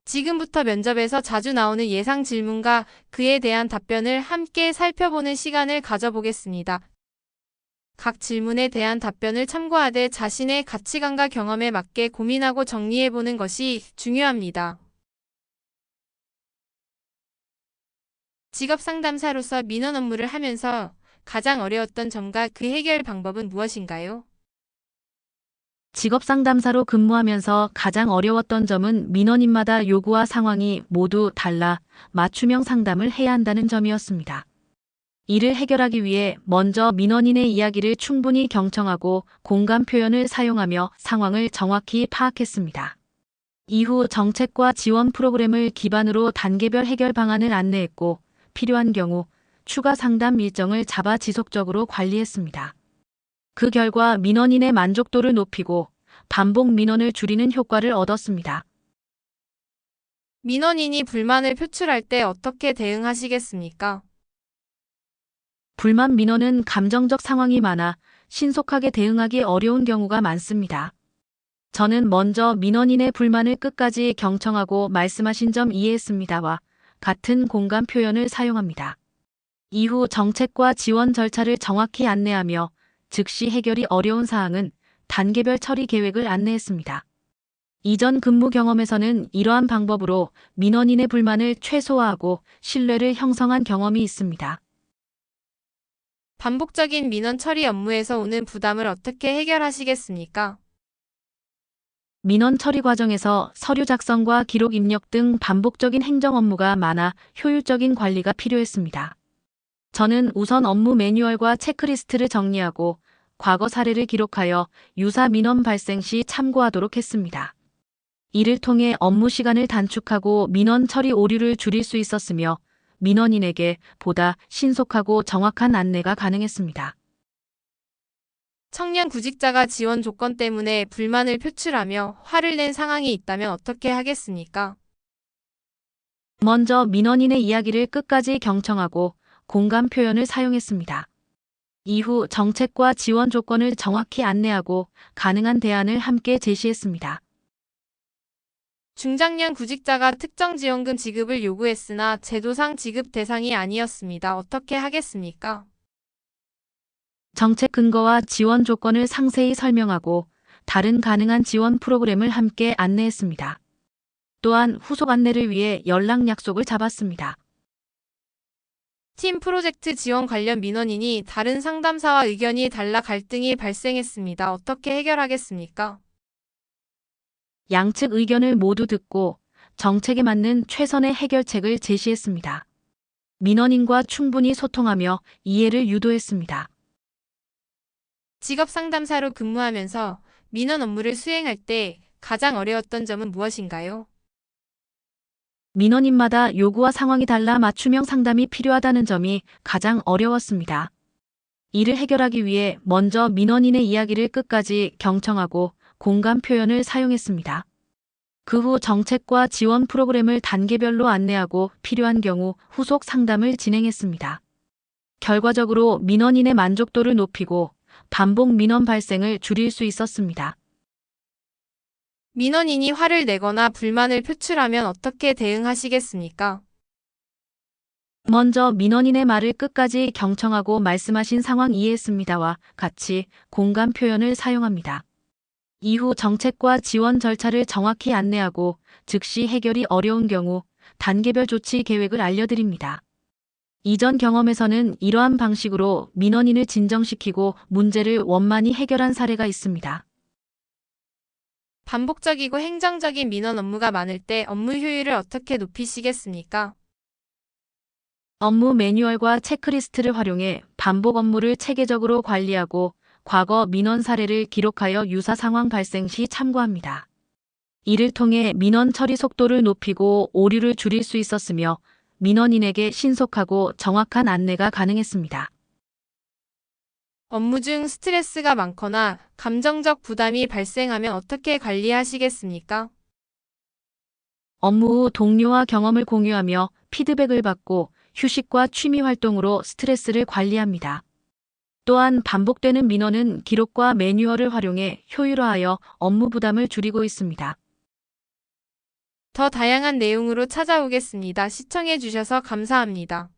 지금부터 면접에서 자주 나오는 예상 질문과 그에 대한 답변을 함께 살펴보는 시간을 가져보겠습니다. 각 질문에 대한 답변을 참고하되 자신의 가치관과 경험에 맞게 고민하고 정리해보는 것이 중요합니다. 직업상담사로서 민원 업무를 하면서 가장 어려웠던 점과 그 해결 방법은 무엇인가요? 직업상담사로 근무하면서 가장 어려웠던 점은 민원인마다 요구와 상황이 모두 달라 맞춤형 상담을 해야 한다는 점이었습니다. 이를 해결하기 위해 먼저 민원인의 이야기를 충분히 경청하고 공감 표현을 사용하며 상황을 정확히 파악했습니다. 이후 정책과 지원 프로그램을 기반으로 단계별 해결 방안을 안내했고 필요한 경우 추가 상담 일정을 잡아 지속적으로 관리했습니다. 그 결과 민원인의 만족도를 높이고 반복 민원을 줄이는 효과를 얻었습니다. 민원인이 불만을 표출할 때 어떻게 대응하시겠습니까? 불만 민원은 감정적 상황이 많아 신속하게 대응하기 어려운 경우가 많습니다. 저는 먼저 민원인의 불만을 끝까지 경청하고 말씀하신 점 이해했습니다와 같은 공감 표현을 사용합니다. 이후 정책과 지원 절차를 정확히 안내하며 즉시 해결이 어려운 사항은 단계별 처리 계획을 안내했습니다. 이전 근무 경험에서는 이러한 방법으로 민원인의 불만을 최소화하고 신뢰를 형성한 경험이 있습니다. 반복적인 민원 처리 업무에서 오는 부담을 어떻게 해결하시겠습니까? 민원 처리 과정에서 서류 작성과 기록 입력 등 반복적인 행정 업무가 많아 효율적인 관리가 필요했습니다. 저는 우선 업무 매뉴얼과 체크리스트를 정리하고 과거 사례를 기록하여 유사 민원 발생 시 참고하도록 했습니다. 이를 통해 업무 시간을 단축하고 민원 처리 오류를 줄일 수 있었으며 민원인에게 보다 신속하고 정확한 안내가 가능했습니다. 청년 구직자가 지원 조건 때문에 불만을 표출하며 화를 낸 상황이 있다면 어떻게 하겠습니까? 먼저 민원인의 이야기를 끝까지 경청하고 공감 표현을 사용했습니다. 이후 정책과 지원 조건을 정확히 안내하고 가능한 대안을 함께 제시했습니다. 중장년 구직자가 특정 지원금 지급을 요구했으나 제도상 지급 대상이 아니었습니다. 어떻게 하겠습니까? 정책 근거와 지원 조건을 상세히 설명하고 다른 가능한 지원 프로그램을 함께 안내했습니다. 또한 후속 안내를 위해 연락 약속을 잡았습니다. 팀 프로젝트 지원 관련 민원인이 다른 상담사와 의견이 달라 갈등이 발생했습니다. 어떻게 해결하겠습니까? 양측 의견을 모두 듣고 정책에 맞는 최선의 해결책을 제시했습니다. 민원인과 충분히 소통하며 이해를 유도했습니다. 직업 상담사로 근무하면서 민원 업무를 수행할 때 가장 어려웠던 점은 무엇인가요? 민원인마다 요구와 상황이 달라 맞춤형 상담이 필요하다는 점이 가장 어려웠습니다. 이를 해결하기 위해 먼저 민원인의 이야기를 끝까지 경청하고 공감 표현을 사용했습니다. 그 후 정책과 지원 프로그램을 단계별로 안내하고 필요한 경우 후속 상담을 진행했습니다. 결과적으로 민원인의 만족도를 높이고 반복 민원 발생을 줄일 수 있었습니다. 민원인이 화를 내거나 불만을 표출하면 어떻게 대응하시겠습니까? 먼저 민원인의 말을 끝까지 경청하고 말씀하신 상황 이해했습니다와 같이 공감 표현을 사용합니다. 이후 정책과 지원 절차를 정확히 안내하고 즉시 해결이 어려운 경우 단계별 조치 계획을 알려드립니다. 이전 경험에서는 이러한 방식으로 민원인을 진정시키고 문제를 원만히 해결한 사례가 있습니다. 반복적이고 행정적인 민원 업무가 많을 때 업무 효율을 어떻게 높이시겠습니까? 업무 매뉴얼과 체크리스트를 활용해 반복 업무를 체계적으로 관리하고 과거 민원 사례를 기록하여 유사 상황 발생 시 참고합니다. 이를 통해 민원 처리 속도를 높이고 오류를 줄일 수 있었으며 민원인에게 신속하고 정확한 안내가 가능했습니다. 업무 중 스트레스가 많거나 감정적 부담이 발생하면 어떻게 관리하시겠습니까? 업무 후 동료와 경험을 공유하며 피드백을 받고 휴식과 취미 활동으로 스트레스를 관리합니다. 또한 반복되는 민원은 기록과 매뉴얼을 활용해 효율화하여 업무 부담을 줄이고 있습니다. 더 다양한 내용으로 찾아오겠습니다. 시청해주셔서 감사합니다.